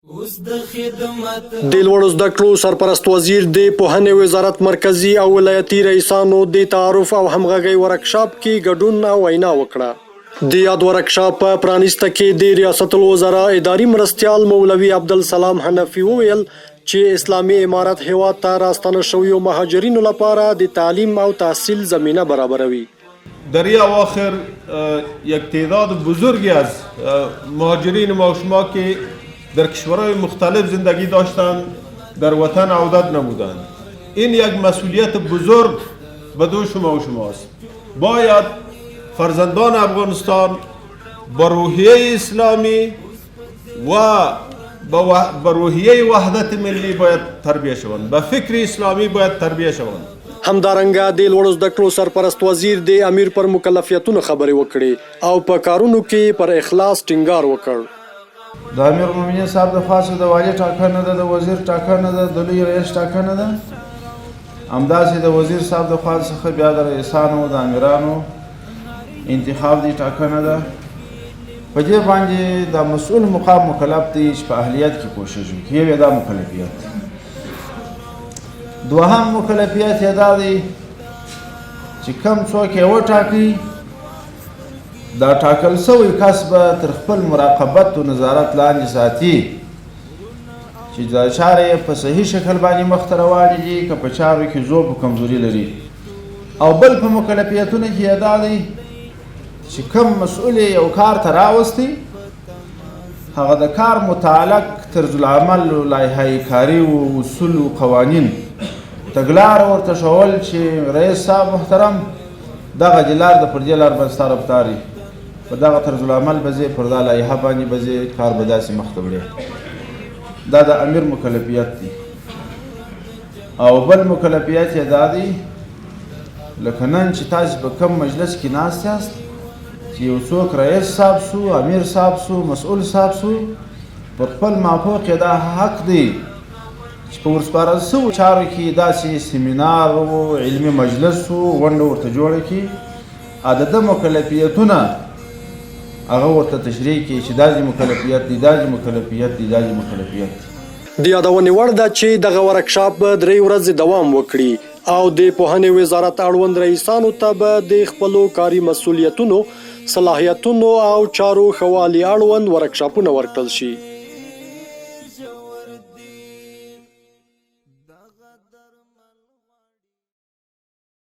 د لوړو زده کړو سرپرست وزیر د پوهنې وزارت مرکزی او ولایتي رئیسانو د تعارف او همغږۍ ورکشاپ کې ګډون او وینا وکړه. د یاد ورکشاپ په پرانیسته کې د ریاست الوزرا اداري مرستیال مولوي عبدالسلام حنفي وویل چې اسلامي امارت هیواد ته راستنه شویو مهاجرینو لپاره د تعلیم او تحصیل زمینه برابروي. در این اواخر یک تعداد بزرگی از مهاجرین ما و شما که در کشورهای مختلف زندگی داشتند در وطن عودت نمودند. این یک مسئولیت بزرگ به دوش شما و شماست. باید فرزندان افغانستان با روحیه اسلامی و با روحیه وحدت ملی باید تربیه شوند، به فکر اسلامی باید تربیه شوند. همدارنګه د لوړو زده کړو سرپرست وزیر د امیر پر مکلفیتونو خبرې وکړې او په کارونو کې پر اخلاص ټینګار وکړ. د امیر المؤمنین صاحب د خاصه د والی ټاکنه ده، د وزیر ټاکنه ده، د لوی رئیس ټاکنه ده. همداسې د وزیر صاحب د خوا څخه بیا د رئیسانو د امیرانو انتخاب دی ټاکنه ده. په دې باندې د مسؤل مقام مکلف دی چې په اهلیت کې کوشش وکړي. یو دا مکلفیت. دوهم مکلفیت یې دا دی چې کم څوک یې وټاکي دا ټاکل سوی کس به تر خپل مراقبت و نظارت لاندې ساتي چې دا چارې په صحیح شکل باندې مخته روانې دي که په چارو کې ضعف و کمزوري لري. او بل په مکلفیتونو کې یې دا دی چې کم مسؤل یو کار ته راوستی هغه د کار متعلق طرز العمل و لایحه کاري و اصول و قوانین تګلاره ورته ښول چې رئیس صاحب محترم دغه دې لار د پر دې لار باندې ستا رفتار په دغه طرز العمل به ځې پر دا لایحه باندې به ځې کار به داسې مخته وړې. دا د امیر مکلفیت دی. او بل مکلفیت یې دا دی لکه نن چې تاسې په کم مجلس کې ناست یاست چې یو څوک رئیس صاحب سو، امیر صاحب سو، مسؤول صاحب سو، پر خپل مافوق یې دا حق دی چې په ورسپارل سوو چارو کې داسې سیمینار و علمي مجلس و غونډه ورته جوړه کړي. د ده مکلفیتونه هغه ورته تشریح کړي چې دا دې مکلفیت دی، دا دې مکلفیت دی، دا دې مکلفیت دی. د یادونې وړ ده چې دغه ورکشاپ به 3 ورځې دوام وکړي او د پوهنې وزارت اړوند رئیسانو ته به د خپلو کاري مسؤلیتونو، صلاحیتونو او چارو ښه والي اړوند ورکشاپونه ورکړل شي.